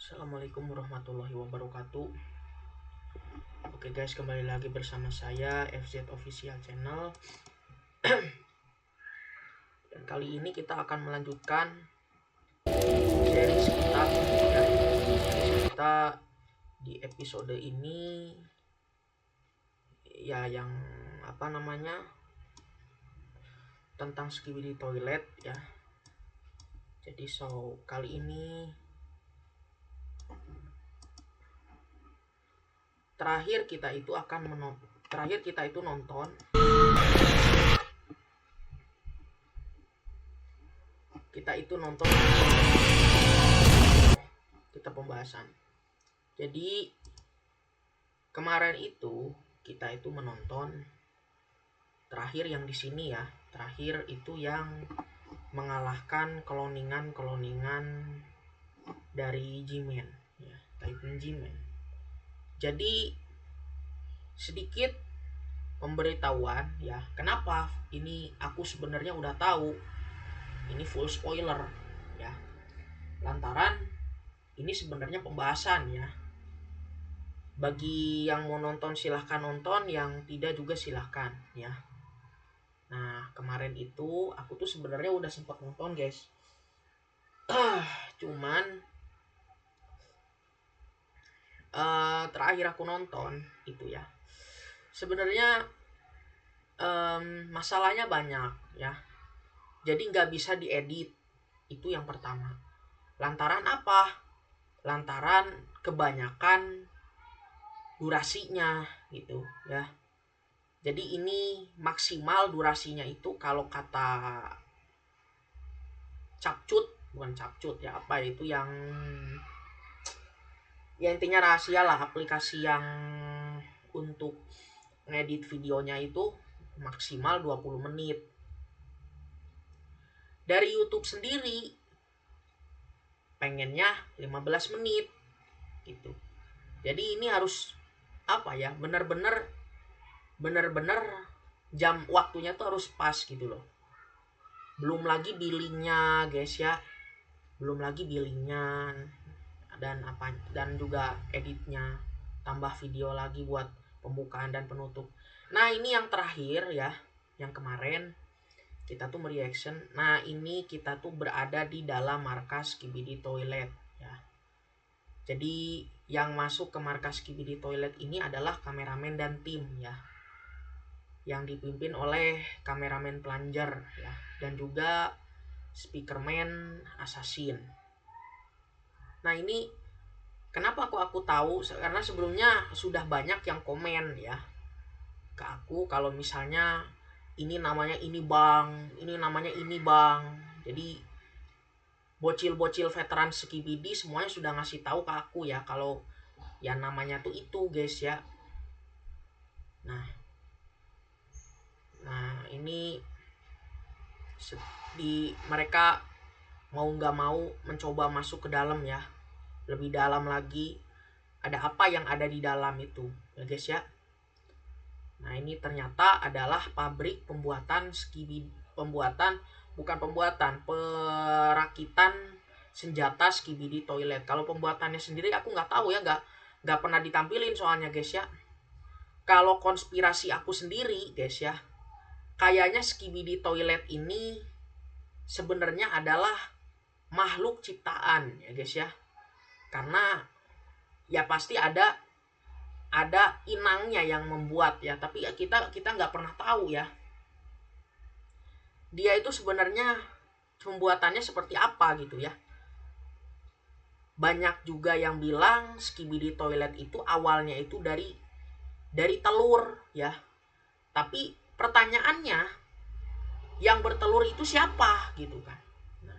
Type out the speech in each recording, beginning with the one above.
Assalamualaikum warahmatullahi wabarakatuh. Oke guys, kembali lagi bersama saya FZ Official Channel. Dan kali ini kita akan melanjutkan series kita ya. Kita di episode ini ya yang tentang Skibidi Toilet ya. Jadi kali ini terakhir kita itu nonton kita pembahasan. Jadi kemarin itu kita itu menonton terakhir yang di sini ya. Terakhir itu yang mengalahkan kloningan dari G-Man ya, Titan G-Man. Jadi sedikit pemberitahuan ya, kenapa ini aku sebenarnya udah tahu. Ini full spoiler ya. Lantaran ini sebenarnya pembahasan ya. Bagi yang mau nonton silahkan nonton, yang tidak juga silahkan ya. Nah kemarin itu aku tuh sebenarnya udah sempat nonton guys. Cuman terakhir aku nonton itu ya, sebenarnya masalahnya banyak ya. Jadi nggak bisa diedit, itu yang pertama. Lantaran apa? Lantaran kebanyakan durasinya gitu ya. Jadi ini maksimal durasinya itu kalau kata bukan capcut ya, apa itu yang ya intinya rahasia lah, aplikasi yang untuk ngedit videonya itu maksimal 20 menit. Dari YouTube sendiri pengennya 15 menit gitu. Jadi ini harus bener-bener jam waktunya tuh harus pas gitu loh. Belum lagi billingnya guys ya, dan juga editnya, tambah video lagi buat pembukaan dan penutup. Nah ini yang terakhir ya, yang kemarin kita tuh mereaction. Nah ini kita tuh berada di dalam markas Skibidi Toilet ya. Jadi yang masuk ke markas Skibidi Toilet ini adalah kameramen dan tim ya, yang dipimpin oleh kameramen plunger ya, dan juga speakerman assassin. Nah ini kenapa aku tahu, karena sebelumnya sudah banyak yang komen ya ke aku kalau misalnya ini namanya ini bang, ini namanya ini bang. Jadi bocil-bocil veteran Skibidi semuanya sudah ngasih tahu ke aku ya kalau ya namanya tuh itu guys ya. Nah ini mereka mau nggak mau mencoba masuk ke dalam ya, lebih dalam lagi, ada apa yang ada di dalam itu ya guys ya. Nah ini ternyata adalah pabrik perakitan senjata Skibidi Toilet. Kalau pembuatannya sendiri aku nggak tahu ya, nggak pernah ditampilin soalnya guys ya. Kalau konspirasi aku sendiri guys ya, kayaknya Skibidi Toilet ini sebenarnya adalah makhluk ciptaan ya guys ya. Karena ya pasti ada inangnya yang membuat ya, tapi ya kita nggak pernah tahu ya dia itu sebenarnya pembuatannya seperti apa gitu ya. Banyak juga yang bilang Skibidi Toilet itu awalnya itu dari telur ya, tapi pertanyaannya yang bertelur itu siapa gitu kan. Nah,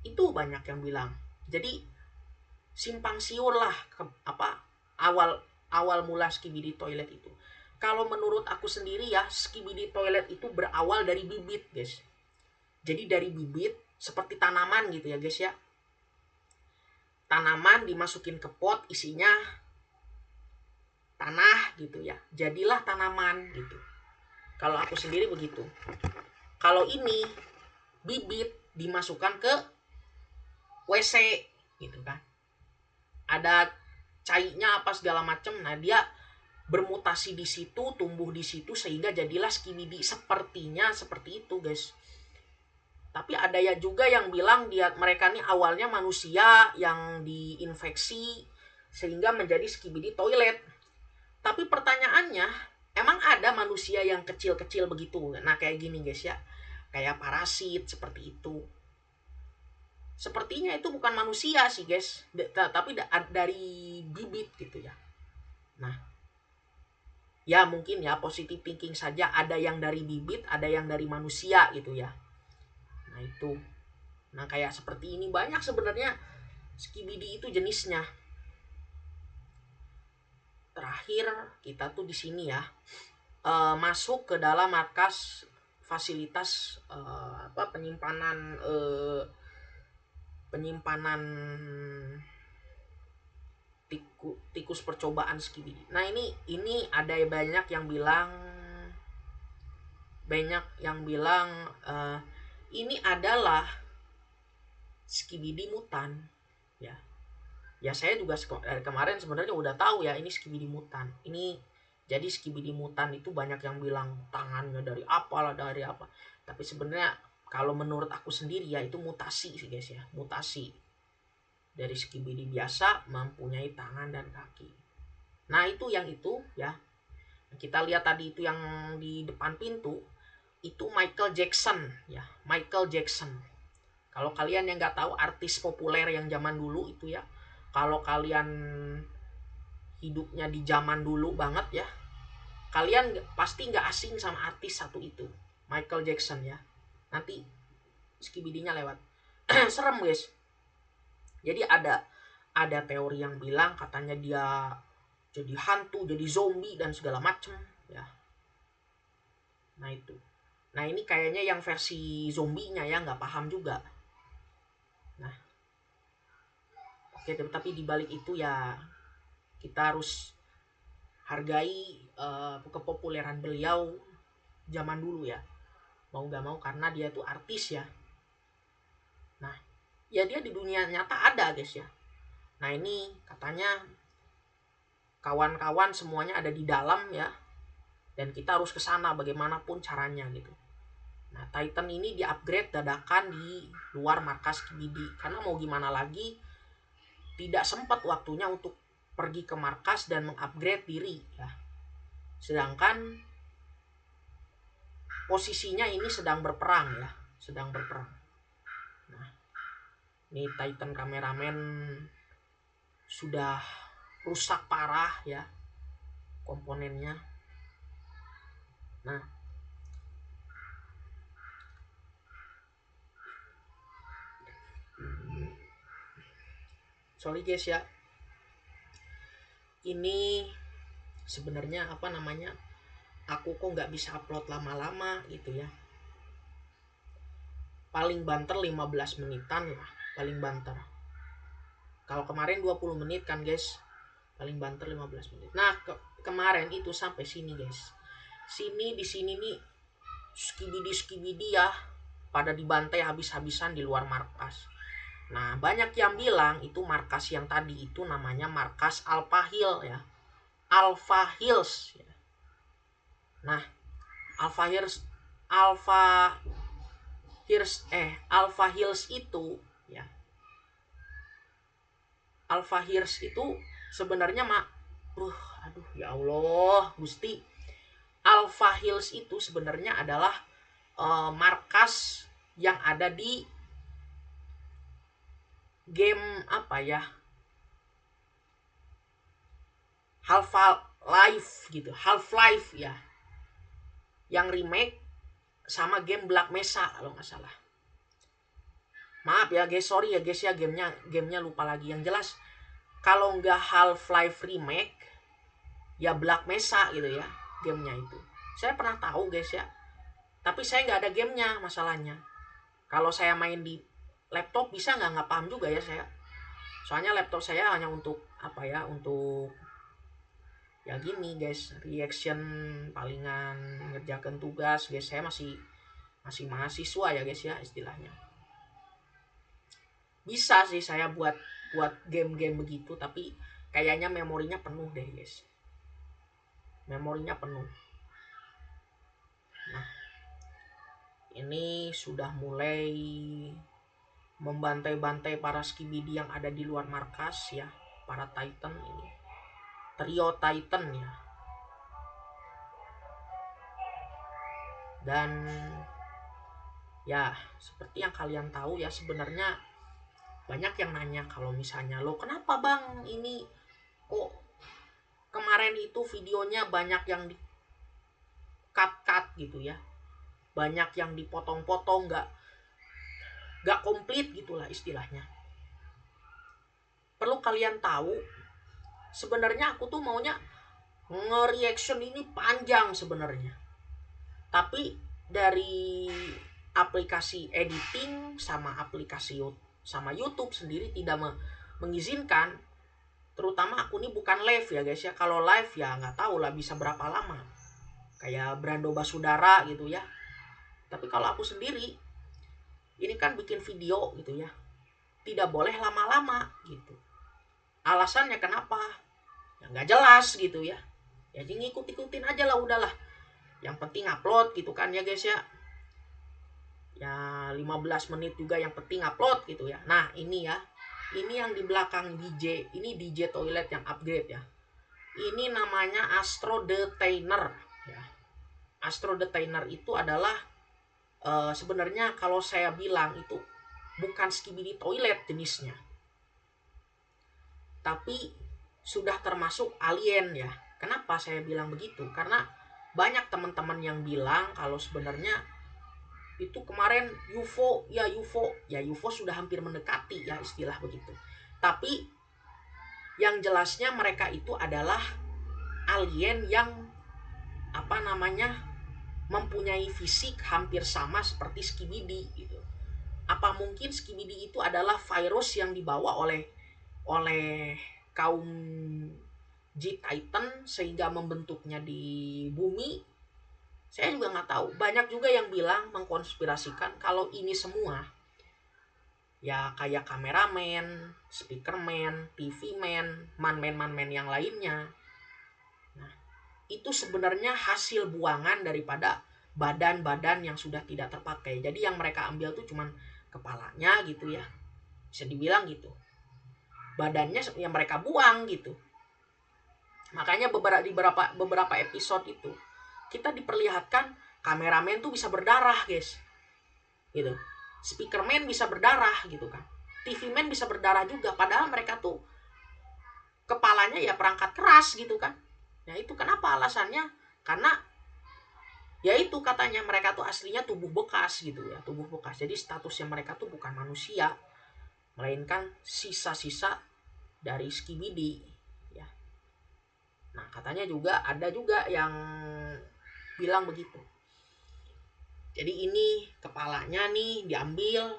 itu banyak yang bilang. Jadi simpang siur lah awal mula Skibidi Toilet itu. Kalau menurut aku sendiri ya, Skibidi Toilet itu berawal dari bibit guys. Jadi dari bibit seperti tanaman gitu ya guys ya. Tanaman dimasukin ke pot, isinya tanah gitu ya, jadilah tanaman gitu. Kalau aku sendiri begitu. Kalau ini bibit dimasukkan ke WC gitu kan. ada cairnya apa segala macem. Nah dia bermutasi di situ, tumbuh di situ sehingga jadilah Skibidi. Sepertinya seperti itu guys. Tapi ada ya juga yang bilang mereka nih awalnya manusia yang diinfeksi sehingga menjadi Skibidi toilet. Tapi pertanyaannya, emang ada manusia yang kecil-kecil begitu? Nah kayak gini guys ya, kayak parasit seperti itu. Sepertinya itu bukan manusia sih guys, tapi dari bibit gitu ya. Nah, ya mungkin ya positive thinking saja, ada yang dari bibit, ada yang dari manusia gitu ya. Nah itu. Nah kayak seperti ini banyak sebenarnya Skibidi itu jenisnya. Terakhir kita tuh di sini ya, masuk ke dalam markas fasilitas penyimpanan tikus percobaan Skibidi. Nah ini ada banyak yang bilang ini adalah Skibidi mutan ya. Ya saya juga dari kemarin sebenarnya udah tahu ya ini Skibidi mutan. Ini jadi Skibidi mutan itu banyak yang bilang tangannya dari apalah dari apa. Tapi sebenarnya kalau menurut aku sendiri ya itu mutasi sih guys ya, mutasi. Dari Skibidi biasa mempunyai tangan dan kaki. Nah itu ya. Kita lihat tadi itu yang di depan pintu itu Michael Jackson ya, Michael Jackson. Kalau kalian yang nggak tahu artis populer yang zaman dulu itu ya, kalau kalian hidupnya di zaman dulu banget ya, kalian pasti nggak asing sama artis satu itu, Michael Jackson ya. Nanti Skibidinya lewat. Serem guys. Jadi ada teori yang bilang katanya dia jadi hantu, jadi zombie dan segala macem ya. Nah itu. Nah ini kayaknya yang versi zombinya ya, nggak paham juga. Nah, oke, tapi dibalik itu ya kita harus hargai kepopuleran beliau zaman dulu ya. Mau nggak mau karena dia tuh artis ya. Nah, ya dia di dunia nyata ada guys ya. Nah ini katanya kawan-kawan semuanya ada di dalam ya. Dan kita harus ke sana bagaimanapun caranya gitu. Nah, Titan ini di-upgrade dadakan di luar markas Skibidi. Karena mau gimana lagi, tidak sempat waktunya untuk pergi ke markas dan mengupgrade diri ya. Sedangkan posisinya ini sedang berperang ya, sedang berperang. Nah, ini Titan kameramen sudah rusak parah ya komponennya. Nah, sorry guys ya, ini sebenarnya aku kok nggak bisa upload lama-lama gitu ya. Paling banter 15 menitan lah, paling banter. Kalau kemarin 20 menit kan guys, paling banter 15 menit. Nah kemarin itu sampai sini guys. Di sini nih Skibidi ya pada dibantai habis-habisan di luar markas. Nah banyak yang bilang itu markas yang tadi itu namanya markas Alpha Hill ya, Alpha Hills ya. Nah Alpha Hills itu ya, Alpha Hills itu sebenarnya aduh ya Allah Gusti, Alpha Hills itu sebenarnya adalah markas yang ada di game apa ya, Half-Life ya, yang remake sama game Black Mesa kalau nggak salah. Maaf ya guys, sorry ya guys ya, gamenya lupa lagi. Yang jelas kalau nggak Half-Life remake ya Black Mesa gitu ya gamenya itu. Saya pernah tahu guys ya, tapi saya nggak ada gamenya masalahnya. Kalau saya main di laptop bisa nggak paham juga ya saya. Soalnya laptop saya hanya untuk untuk ya gini guys, reaction palingan ngerjakan tugas guys. Saya masih mahasiswa ya guys ya istilahnya. Bisa sih saya buat buat game-game begitu, tapi kayaknya memorinya penuh deh guys, memorinya penuh. Nah ini sudah mulai membantai-bantai para skibidi yang ada di luar markas ya, para Titan ini, trio Titan ya. Dan ya seperti yang kalian tahu ya, sebenarnya banyak yang nanya kalau misalnya, lo kenapa bang ini kok kemarin itu videonya banyak yang di cut gitu ya, banyak yang dipotong-potong, nggak komplit gitulah istilahnya. Perlu kalian tahu, sebenarnya aku tuh maunya nge-reaction ini panjang sebenarnya, tapi dari aplikasi editing sama aplikasi sama YouTube sendiri tidak mengizinkan. Terutama aku ini bukan live ya guys ya, kalau live ya nggak tahu lah bisa berapa lama, kayak Brando Basudara gitu ya. Tapi kalau aku sendiri ini kan bikin video gitu ya, tidak boleh lama-lama gitu. Alasannya kenapa ya nggak jelas gitu ya, jadi ngikut-ikutin aja lah, udahlah yang penting upload gitu kan ya guys ya. Ya 15 menit juga yang penting upload gitu ya. Nah ini ya, ini yang di belakang DJ, ini DJ toilet yang upgrade ya. Ini namanya Astro Detainer ya. Astro Detainer itu adalah sebenarnya kalau saya bilang itu bukan skibidi toilet jenisnya, tapi sudah termasuk alien ya. Kenapa saya bilang begitu? Karena banyak teman-teman yang bilang kalau sebenarnya itu kemarin UFO ya, UFO sudah hampir mendekati ya, istilah begitu. Tapi yang jelasnya mereka itu adalah alien yang apa namanya mempunyai fisik hampir sama seperti skibidi gitu. Apa mungkin skibidi itu adalah virus yang dibawa oleh kaum G-Titan sehingga membentuknya di bumi? Saya juga nggak tahu. Banyak juga yang bilang mengkonspirasikan kalau ini semua ya kayak kameramen, speakerman, TV man, man yang lainnya. Nah, itu sebenarnya hasil buangan daripada badan-badan yang sudah tidak terpakai. Jadi yang mereka ambil tuh cuman kepalanya gitu ya, bisa dibilang gitu. Badannya yang mereka buang gitu. Makanya di beberapa episode itu kita diperlihatkan kameramen tuh bisa berdarah guys, gitu. Speakerman bisa berdarah gitu kan. TV man bisa berdarah juga. Padahal mereka tuh kepalanya ya perangkat keras gitu kan. Nah itu kenapa alasannya? Karena ya itu katanya mereka tuh aslinya tubuh bekas gitu ya, tubuh bekas. Jadi statusnya mereka tuh bukan manusia, melainkan sisa-sisa dari skibidi ya. Nah katanya juga ada juga yang bilang begitu. Jadi ini kepalanya nih diambil,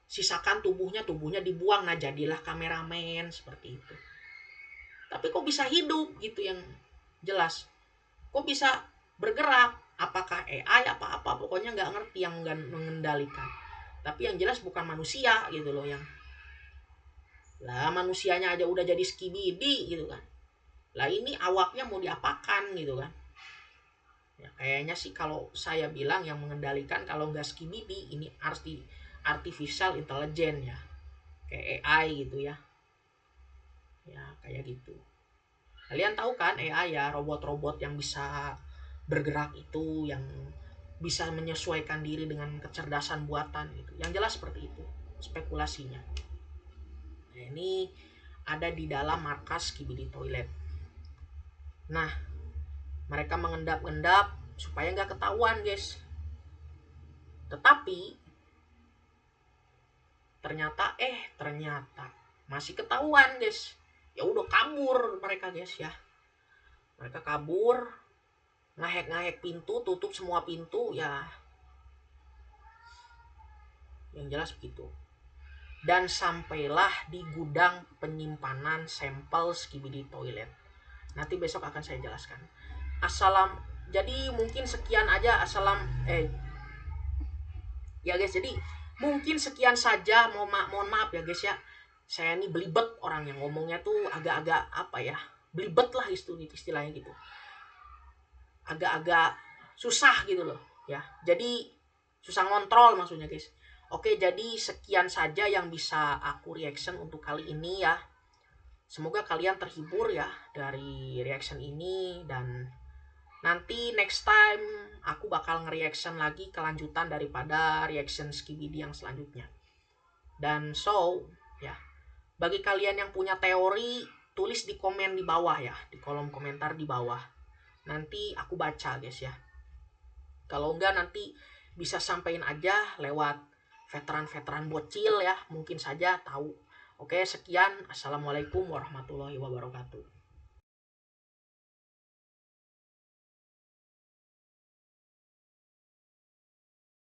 sisakan tubuhnya dibuang, nah jadilah kameramen seperti itu. Tapi kok bisa hidup gitu yang jelas, kok bisa bergerak, apakah AI apa-apa, pokoknya nggak ngerti yang mengendalikan. Tapi yang jelas bukan manusia gitu loh, yang lah manusianya aja udah jadi skibidi gitu kan, lah ini awaknya mau diapakan gitu kan ya. Kayaknya sih kalau saya bilang yang mengendalikan kalau nggak skibidi ini artificial intelligence ya, kayak AI gitu ya, ya kayak gitu. Kalian tahu kan AI ya, robot-robot yang bisa bergerak itu, yang bisa menyesuaikan diri dengan kecerdasan buatan gitu. Yang jelas seperti itu spekulasinya. Nah, ini ada di dalam markas Skibidi Toilet. Nah, mereka mengendap-endap supaya nggak ketahuan guys. Tetapi ternyata masih ketahuan guys. Ya udah kabur mereka guys ya. Mereka kabur, ngehek pintu, tutup semua pintu ya. Yang jelas begitu. Dan sampailah di gudang penyimpanan sampel Skibidi Toilet. Nanti besok akan saya jelaskan. Jadi mungkin sekian aja ya guys, jadi mungkin sekian saja. Mohon maaf ya guys ya. Saya ini belibet orang yang ngomongnya tuh agak-agak apa ya, belibet lah istilahnya gitu, agak-agak susah gitu loh ya. Jadi susah ngontrol maksudnya guys. Oke, jadi sekian saja yang bisa aku reaction untuk kali ini ya. Semoga kalian terhibur ya dari reaction ini, dan nanti next time aku bakal nge-reaction lagi kelanjutan daripada reaction Skibidi yang selanjutnya. Dan so ya, bagi kalian yang punya teori, tulis di komen di bawah ya, di kolom komentar di bawah. Nanti aku baca guys ya. Kalau enggak nanti bisa sampein aja lewat veteran-veteran bocil ya, mungkin saja tahu. Oke, sekian. Assalamualaikum warahmatullahi wabarakatuh.